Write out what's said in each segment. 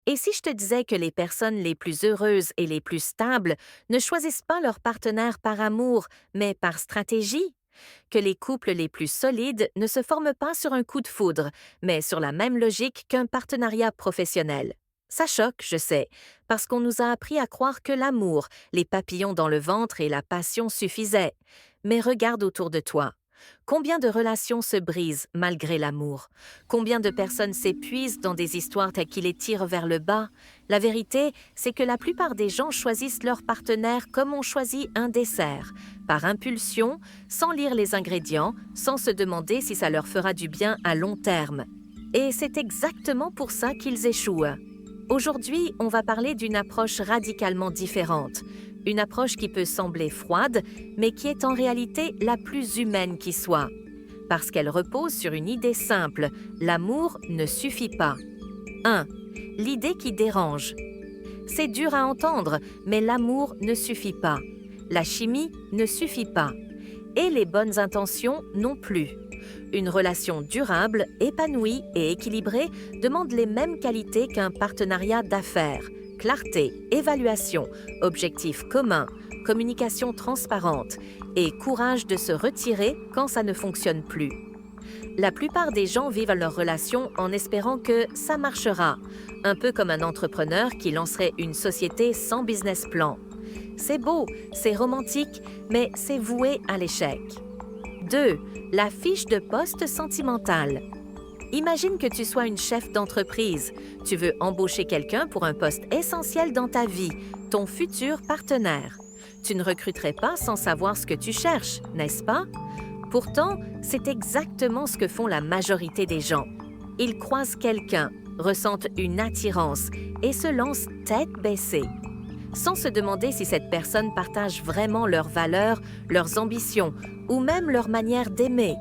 Et si je te disais que les personnes les plus heureuses et les plus stables ne choisissent pas leur partenaire par amour, mais par stratégie? Que les couples les plus solides ne se forment pas sur un coup de foudre, mais sur la même logique qu'un partenariat professionnel. Ça choque, je sais, parce qu'on nous a appris à croire que l'amour, les papillons dans le ventre et la passion suffisaient. Mais regarde autour de toi. Combien de relations se brisent malgré l'amour? Combien de personnes s'épuisent dans des histoires qui les tirent vers le bas? La vérité, c'est que la plupart des gens choisissent leur partenaire comme on choisit un dessert, par impulsion, sans lire les ingrédients, sans se demander si ça leur fera du bien à long terme. Et c'est exactement pour ça qu'ils échouent. Aujourd'hui, on va parler d'une approche radicalement différente. Une approche qui peut sembler froide, mais qui est en réalité la plus humaine qui soit. Parce qu'elle repose sur une idée simple, l'amour ne suffit pas. 1. L'idée qui dérange. C'est dur à entendre, mais l'amour ne suffit pas. La chimie ne suffit pas. Et les bonnes intentions non plus. Une relation durable, épanouie et équilibrée demande les mêmes qualités qu'un partenariat d'affaires. Clarté, évaluation, objectifs communs, communication transparente et courage de se retirer quand ça ne fonctionne plus. La plupart des gens vivent leur relation en espérant que ça marchera, un peu comme un entrepreneur qui lancerait une société sans business plan. C'est beau, c'est romantique, mais c'est voué à l'échec. 2. La fiche de poste sentimentale. Imagine que tu sois une chef d'entreprise. Tu veux embaucher quelqu'un pour un poste essentiel dans ta vie, ton futur partenaire. Tu ne recruterais pas sans savoir ce que tu cherches, n'est-ce pas? Pourtant, c'est exactement ce que font la majorité des gens. Ils croisent quelqu'un, ressentent une attirance et se lancent tête baissée, sans se demander si cette personne partage vraiment leurs valeurs, leurs ambitions ou même leur manière d'aimer.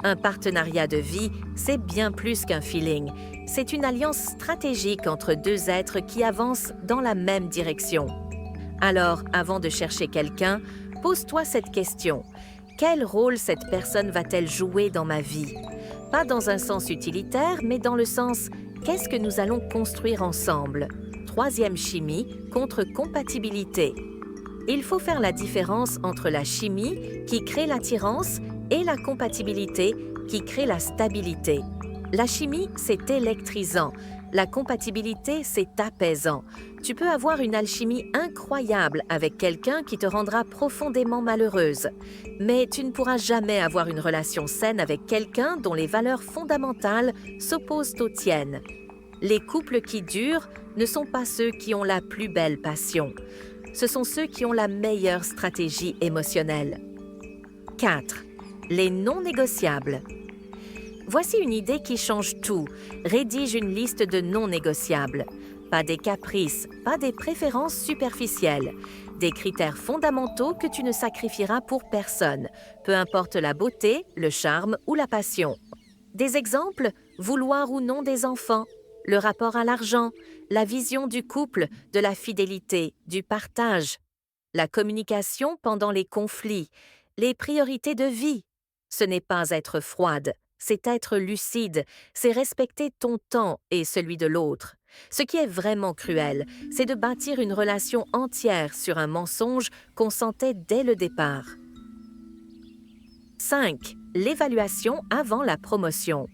Un partenariat de vie, c'est bien plus qu'un feeling. C'est une alliance stratégique entre deux êtres qui avancent dans la même direction. Alors, avant de chercher quelqu'un, pose-toi cette question. Quel rôle cette personne va-t-elle jouer dans ma vie? Pas dans un sens utilitaire, mais dans le sens « qu'est-ce que nous allons construire ensemble ?» Troisième chimie contre compatibilité. Il faut faire la différence entre la chimie, qui crée l'attirance, et la compatibilité, qui crée la stabilité. La chimie, c'est électrisant. La compatibilité, c'est apaisant. Tu peux avoir une alchimie incroyable avec quelqu'un qui te rendra profondément malheureuse. Mais tu ne pourras jamais avoir une relation saine avec quelqu'un dont les valeurs fondamentales s'opposent aux tiennes. Les couples qui durent ne sont pas ceux qui ont la plus belle passion. Ce sont ceux qui ont la meilleure stratégie émotionnelle. 4. Les non négociables. Voici une idée qui change tout. Rédige une liste de non négociables. Pas des caprices, pas des préférences superficielles. Des critères fondamentaux que tu ne sacrifieras pour personne, peu importe la beauté, le charme ou la passion. Des exemples, vouloir ou non des enfants, le rapport à l'argent, la vision du couple, de la fidélité, du partage, la communication pendant les conflits, les priorités de vie. Ce n'est pas être froide, c'est être lucide, c'est respecter ton temps et celui de l'autre. Ce qui est vraiment cruel, c'est de bâtir une relation entière sur un mensonge qu'on sentait dès le départ. 5. L'évaluation avant la promotion.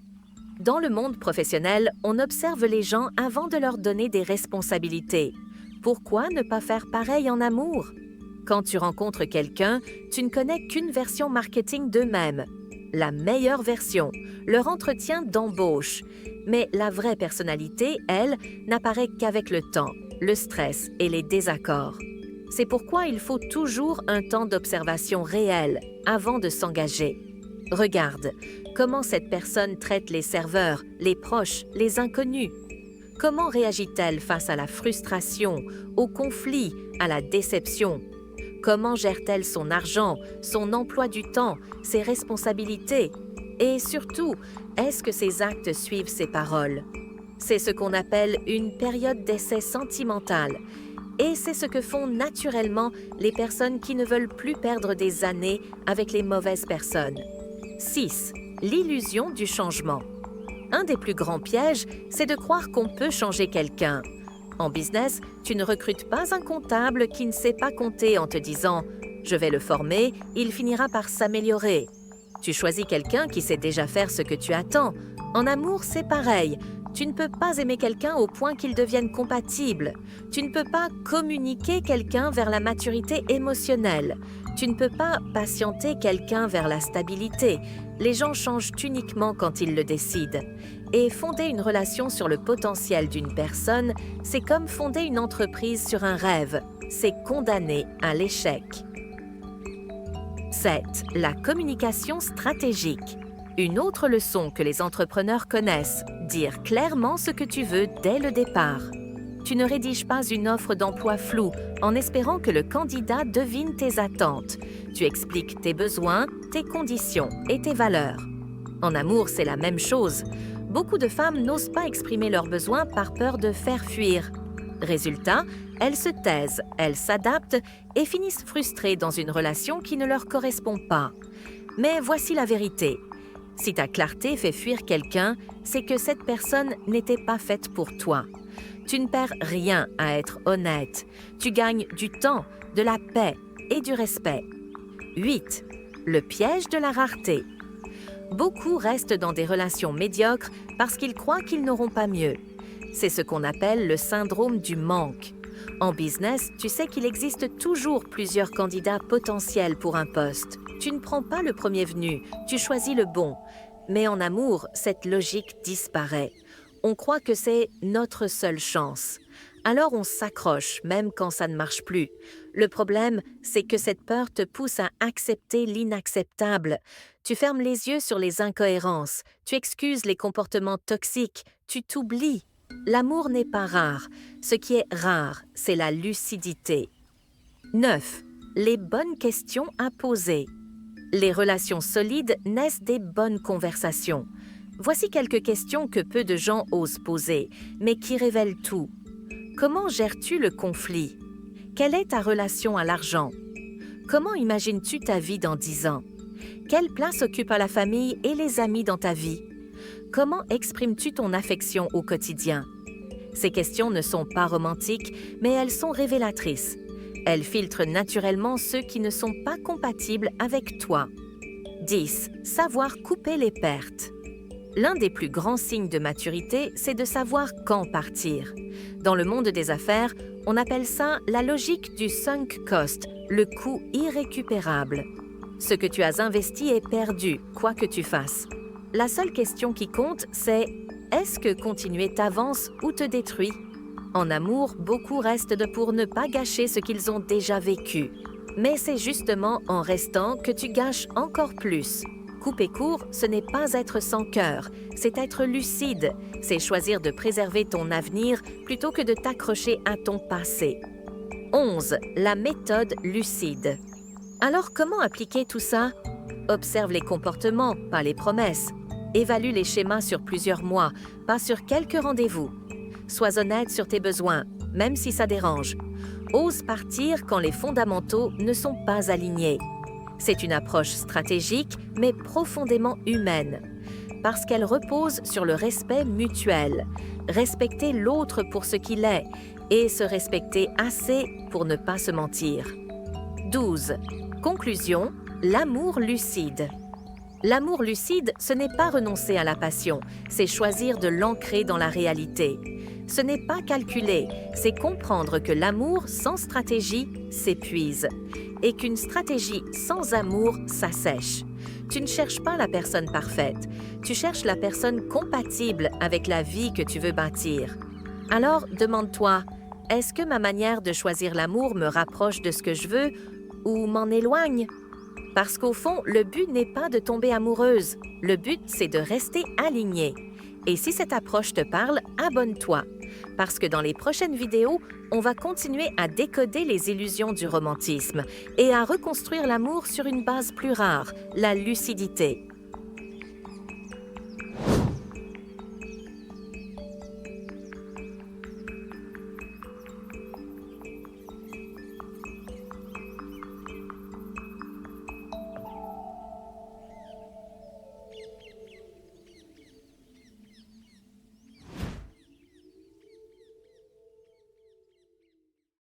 Dans le monde professionnel, on observe les gens avant de leur donner des responsabilités. Pourquoi ne pas faire pareil en amour? Quand tu rencontres quelqu'un, tu ne connais qu'une version marketing d'eux-mêmes. La meilleure version, leur entretien d'embauche. Mais la vraie personnalité, elle, n'apparaît qu'avec le temps, le stress et les désaccords. C'est pourquoi il faut toujours un temps d'observation réel avant de s'engager. Regarde, comment cette personne traite les serveurs, les proches, les inconnus. Comment réagit-elle face à la frustration, au conflit, à la déception? Comment gère-t-elle son argent, son emploi du temps, ses responsabilités? Et surtout, est-ce que ses actes suivent ses paroles? C'est ce qu'on appelle une période d'essai sentimental. Et c'est ce que font naturellement les personnes qui ne veulent plus perdre des années avec les mauvaises personnes. 6. L'illusion du changement. Un des plus grands pièges, c'est de croire qu'on peut changer quelqu'un. En business, tu ne recrutes pas un comptable qui ne sait pas compter en te disant « je vais le former, il finira par s'améliorer ». Tu choisis quelqu'un qui sait déjà faire ce que tu attends. En amour, c'est pareil. Tu ne peux pas aimer quelqu'un au point qu'il devienne compatible. Tu ne peux pas communiquer quelqu'un vers la maturité émotionnelle. Tu ne peux pas patienter quelqu'un vers la stabilité. Les gens changent uniquement quand ils le décident. Et fonder une relation sur le potentiel d'une personne, c'est comme fonder une entreprise sur un rêve. C'est condamné à l'échec. 7. La communication stratégique. Une autre leçon que les entrepreneurs connaissent, dire clairement ce que tu veux dès le départ. Tu ne rédiges pas une offre d'emploi floue en espérant que le candidat devine tes attentes. Tu expliques tes besoins, tes conditions et tes valeurs. En amour, c'est la même chose. Beaucoup de femmes n'osent pas exprimer leurs besoins par peur de faire fuir. Résultat, elles se taisent, elles s'adaptent et finissent frustrées dans une relation qui ne leur correspond pas. Mais voici la vérité. Si ta clarté fait fuir quelqu'un, c'est que cette personne n'était pas faite pour toi. Tu ne perds rien à être honnête. Tu gagnes du temps, de la paix et du respect. 8. Le piège de la rareté. Beaucoup restent dans des relations médiocres parce qu'ils croient qu'ils n'auront pas mieux. C'est ce qu'on appelle le syndrome du manque. En business, tu sais qu'il existe toujours plusieurs candidats potentiels pour un poste. Tu ne prends pas le premier venu, tu choisis le bon. Mais en amour, cette logique disparaît. On croit que c'est notre seule chance. Alors on s'accroche, même quand ça ne marche plus. Le problème, c'est que cette peur te pousse à accepter l'inacceptable. Tu fermes les yeux sur les incohérences, tu excuses les comportements toxiques, tu t'oublies. L'amour n'est pas rare. Ce qui est rare, c'est la lucidité. 9. Les bonnes questions à poser. Les relations solides naissent des bonnes conversations. Voici quelques questions que peu de gens osent poser, mais qui révèlent tout. Comment gères-tu le conflit? Quelle est ta relation à l'argent? Comment imagines-tu ta vie dans 10 ans? Quelle place occupent la famille et les amis dans ta vie? Comment exprimes-tu ton affection au quotidien? Ces questions ne sont pas romantiques, mais elles sont révélatrices. Elles filtrent naturellement ceux qui ne sont pas compatibles avec toi. 10. Savoir couper les pertes. L'un des plus grands signes de maturité, c'est de savoir quand partir. Dans le monde des affaires, on appelle ça la logique du sunk cost, le coût irrécupérable. Ce que tu as investi est perdu, quoi que tu fasses. La seule question qui compte, c'est « est-ce que continuer t'avance ou te détruit ?» En amour, beaucoup restent pour ne pas gâcher ce qu'ils ont déjà vécu. Mais c'est justement en restant que tu gâches encore plus. Couper court, ce n'est pas être sans cœur, c'est être lucide, c'est choisir de préserver ton avenir plutôt que de t'accrocher à ton passé. 11. La méthode lucide. Alors comment appliquer tout ça? Observe les comportements, pas les promesses. Évalue les schémas sur plusieurs mois, pas sur quelques rendez-vous. Sois honnête sur tes besoins, même si ça dérange. Ose partir quand les fondamentaux ne sont pas alignés. C'est une approche stratégique, mais profondément humaine, parce qu'elle repose sur le respect mutuel, respecter l'autre pour ce qu'il est et se respecter assez pour ne pas se mentir. 12. Conclusion, l'amour lucide. L'amour lucide, ce n'est pas renoncer à la passion, c'est choisir de l'ancrer dans la réalité. Ce n'est pas calculer, c'est comprendre que l'amour sans stratégie s'épuise et qu'une stratégie sans amour s'assèche. Tu ne cherches pas la personne parfaite, tu cherches la personne compatible avec la vie que tu veux bâtir. Alors, demande-toi, est-ce que ma manière de choisir l'amour me rapproche de ce que je veux ou m'en éloigne? Parce qu'au fond, le but n'est pas de tomber amoureuse, le but c'est de rester alignée. Et si cette approche te parle, abonne-toi. Parce que dans les prochaines vidéos, on va continuer à décoder les illusions du romantisme et à reconstruire l'amour sur une base plus rare, la lucidité.